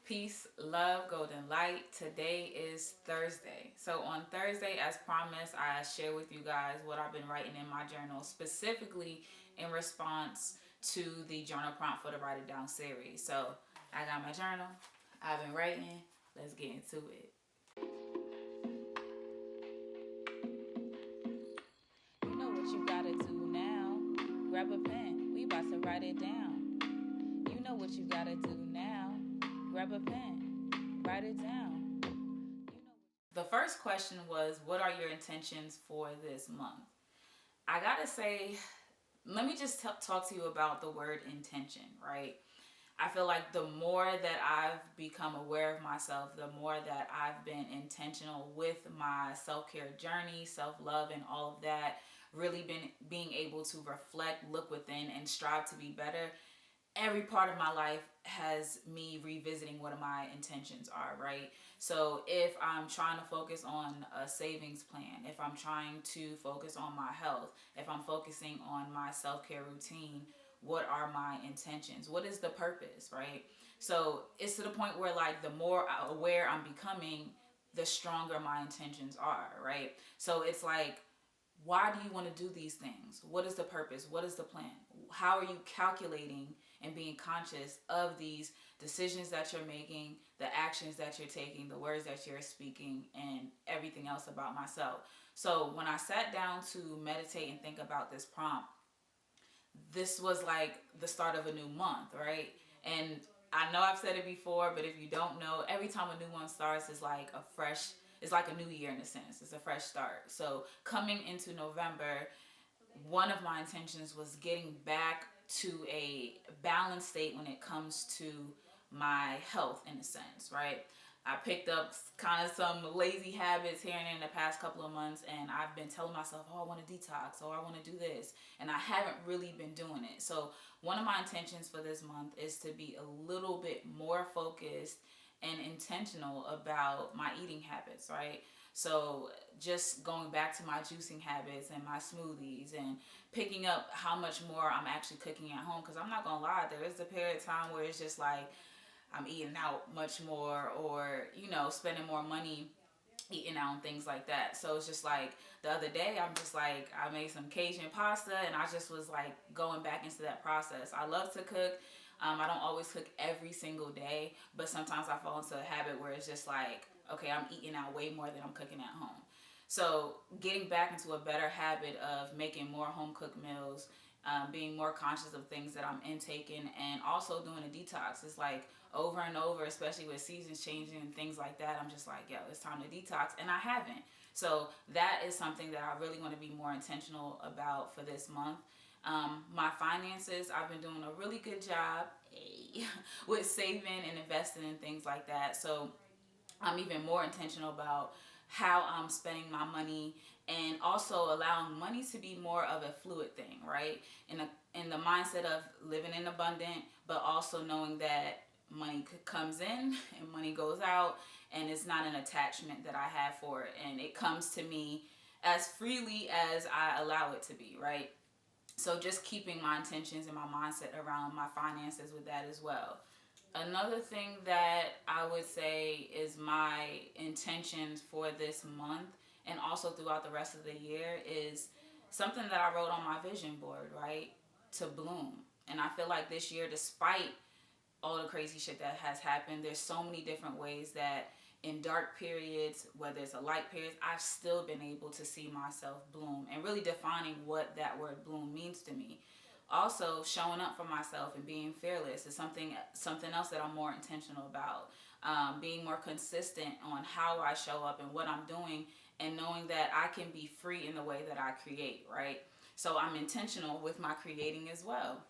Peace, love, Goldn.Light. Today is Thursday. So on Thursday, as promised, I share with you guys what I've been writing in my journal, specifically in response to the journal prompt for the Write It Down series. So I got my journal. I've been writing. Let's get into it. You know what you gotta do now. Grab a pen. We about to write it down. You know what you gotta do now. Grab a pen, write it down. The first question was, what are your intentions for this month? I gotta say, let me just talk to you about the word intention, right? I feel like the more that I've become aware of myself, the more that I've been intentional with my self-care journey, self-love, and all of that, really been being able to reflect, look within, and strive to be better. Every part of my life has me revisiting what my intentions are, right? So if I'm trying to focus on a savings plan, if I'm trying to focus on my health, if I'm focusing on my self-care routine, what are my intentions? What is the purpose, right? So it's to the point where, like, the more aware I'm becoming, the stronger my intentions are, right? So it's like, why do you want to do these things? What is the purpose? What is the plan? How are you calculating and being conscious of these decisions that you're making, the actions that you're taking, the words that you're speaking, and everything else about myself? So when I sat down to meditate and think about this prompt, this was like the start of a new month, right? And I know I've said it before, but if you don't know, every time a new one starts, it's like a new year in a sense. It's a fresh start. So coming into November, one of my intentions was getting back to a balanced state when it comes to my health, in a sense, right? I picked up kind of some lazy habits here and there in the past couple of months, and I've been telling myself, oh, I want to detox, or I want to do this, and I haven't really been doing it. So one of my intentions for this month is to be a little bit more focused and intentional about my eating habits, right? So just going back to my juicing habits and my smoothies, and picking up how much more I'm actually cooking at home, because I'm not gonna lie, there is a period of time where it's just like I'm eating out much more, or spending more money eating out and things like that. So it's just like the other day, I'm just like, I made some Cajun pasta, and I just was like going back into that process. I love to cook. I don't always cook every single day, but sometimes I fall into a habit where it's just like, okay, I'm eating out way more than I'm cooking at home. So getting back into a better habit of making more home cooked meals, being more conscious of things that I'm intaking, and also doing a detox. It's like over and over, especially with seasons changing and things like that, I'm just like, yo, it's time to detox, and I haven't. So that is something that I really want to be more intentional about for this month. My finances, I've been doing a really good job with saving and investing and things like that. So I'm even more intentional about how I'm spending my money, and also allowing money to be more of a fluid thing, right? In the mindset of living in abundant, but also knowing that money comes in and money goes out, and it's not an attachment that I have for it, and it comes to me as freely as I allow it to be, right? So just keeping my intentions and my mindset around my finances with that as well. Another thing that I would say is my intentions for this month, and also throughout the rest of the year, is something that I wrote on my vision board, right? To bloom. And I feel like this year, despite all the crazy shit that has happened, there's so many different ways that in dark periods, whether it's a light period, I've still been able to see myself bloom, and really defining what that word bloom means to me. Also, showing up for myself and being fearless is something else that I'm more intentional about. Being more consistent on how I show up and what I'm doing, and knowing that I can be free in the way that I create, right? So I'm intentional with my creating as well.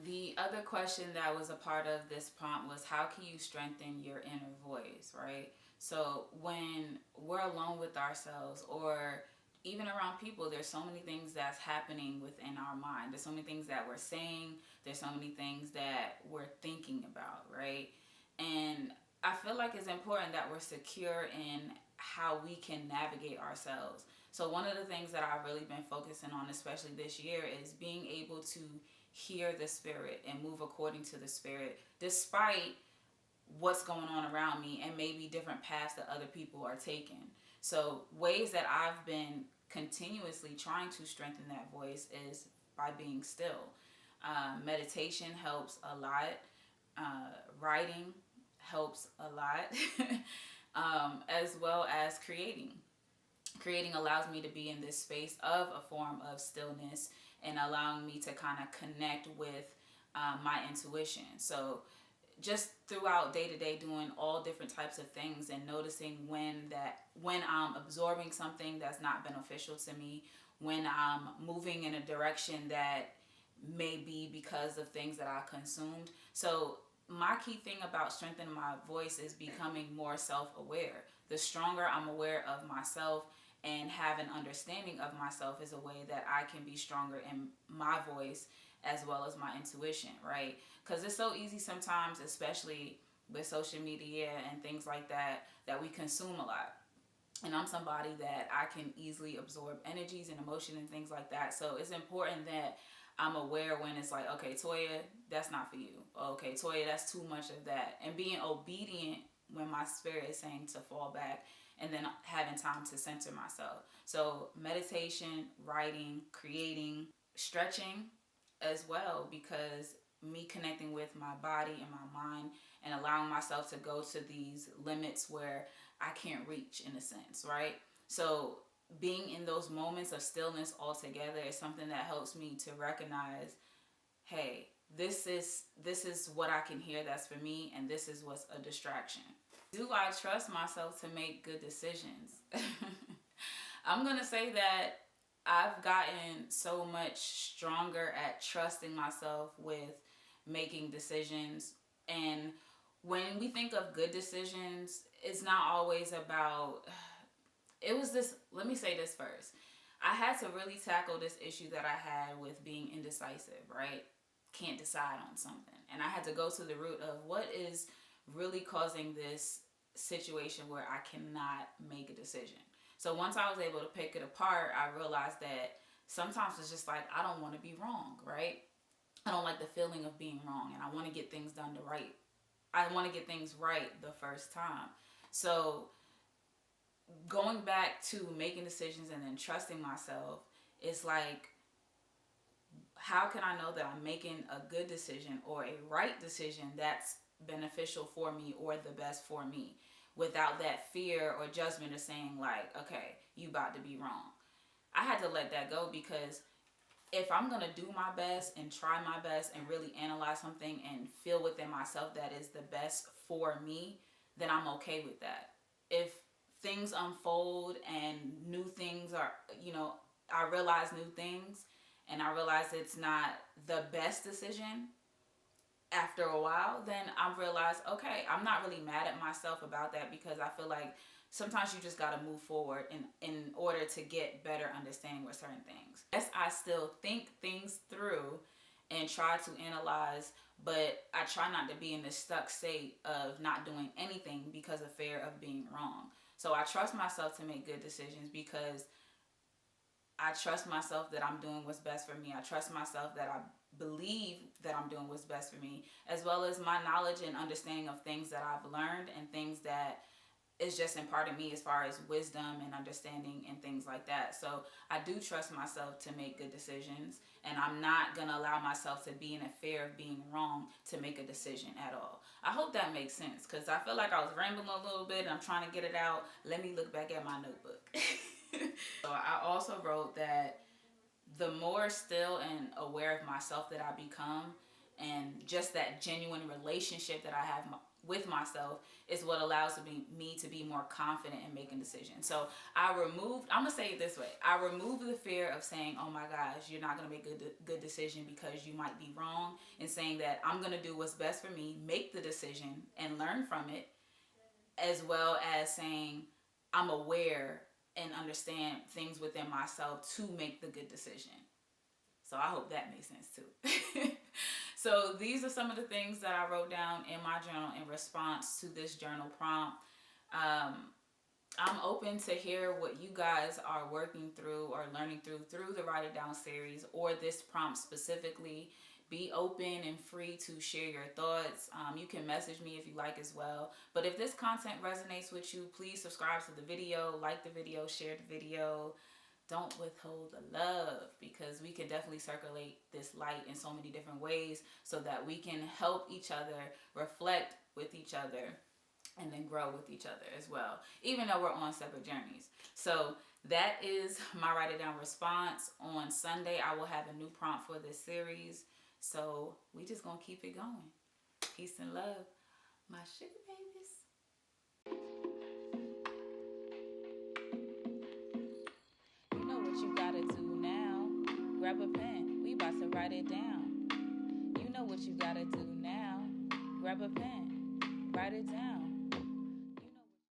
The other question that was a part of this prompt was, how can you strengthen your inner voice, right? So when we're alone with ourselves, or even around people, there's so many things that's happening within our mind. There's so many things that we're saying. There's so many things that we're thinking about, right? And I feel like it's important that we're secure in how we can navigate ourselves. So one of the things that I've really been focusing on, especially this year, is being able to hear the spirit and move according to the spirit, despite what's going on around me and maybe different paths that other people are taking. So ways that I've been continuously trying to strengthen that voice is by being still. Meditation helps a lot. Writing helps a lot. As well as creating. Creating allows me to be in this space of a form of stillness and allowing me to kind of connect with my intuition. So just throughout day to day doing all different types of things and noticing when I'm absorbing something that's not beneficial to me, when I'm moving in a direction that may be because of things that I consumed. So my key thing about strengthening my voice is becoming more self-aware. The stronger I'm aware of myself and have an understanding of myself is a way that I can be stronger in my voice as well as my intuition, right? Because it's so easy sometimes, especially with social media and things like that, that we consume a lot. And I'm somebody that I can easily absorb energies and emotion and things like that. So it's important that I'm aware when it's like, okay, Toya, that's not for you. Okay, Toya, that's too much of that. And being obedient when my spirit is saying to fall back, and then having time to center myself. So meditation, writing, creating, stretching as well, because me connecting with my body and my mind and allowing myself to go to these limits where I can't reach, in a sense, right? So being in those moments of stillness altogether is something that helps me to recognize, hey, this is what I can hear that's for me, and this is what's a distraction. Do I trust myself to make good decisions? I'm going to say that I've gotten so much stronger at trusting myself with making decisions. And when we think of good decisions, it's not always about, let me say this first. I had to really tackle this issue that I had with being indecisive, right? Can't decide on something. And I had to go to the root of what is really causing this situation where I cannot make a decision. So once I was able to pick it apart, I realized that sometimes it's just like, I don't want to be wrong, right? I don't like the feeling of being wrong, and I want to get things done right. I want to get things right the first time. So going back to making decisions and then trusting myself, it's like, how can I know that I'm making a good decision or a right decision that's beneficial for me or the best for me, without that fear or judgment of saying like, okay, you about to be wrong. I had to let that go, because if I'm going to do my best and try my best and really analyze something and feel within myself that is the best for me, then I'm okay with that. If things unfold and new things are, I realize new things and I realize it's not the best decision after a while, then I realize, okay, I'm not really mad at myself about that, because I feel like sometimes you just got to move forward in order to get better understanding with certain things. Yes, I still think things through and try to analyze, but I try not to be in this stuck state of not doing anything because of fear of being wrong. So I trust myself to make good decisions, because I trust myself that I'm doing what's best for me. I trust myself that I believe that I'm doing what's best for me, as well as my knowledge and understanding of things that I've learned and things that is just imparting me as far as wisdom and understanding and things like that. So I do trust myself to make good decisions, and I'm not going to allow myself to be in a fear of being wrong to make a decision at all. I hope that makes sense, because I feel like I was rambling a little bit and I'm trying to get it out. Let me look back at my notebook. So I also wrote that the more still and aware of myself that I become, and just that genuine relationship that I have with myself, is what allows me to be more confident in making decisions. So I'm going to say it this way. I removed the fear of saying, oh my gosh, you're not going to make a good decision because you might be wrong, and saying that I'm going to do what's best for me, make the decision and learn from it, as well as saying I'm aware and understand things within myself to make the good decision. So I hope that makes sense too. So these are some of the things that I wrote down in my journal in response to this journal prompt. I'm open to hear what you guys are working through or learning through the Write It Down series, or this prompt specifically. be open and free to share your thoughts. You can message me if you like as well. But if this content resonates with you, please subscribe to the video, like the video, share the video. Don't withhold the love, because we can definitely circulate this light in so many different ways so that we can help each other, reflect with each other, and then grow with each other as well, even though we're on separate journeys. So that is my Write It Down response. On Sunday, I will have a new prompt for this series. So we just gonna keep it going. Peace and love, my sugar babies. You know what you gotta do now. Grab a pen, we about to write it down. You know what you gotta do now. Grab a pen, write it down.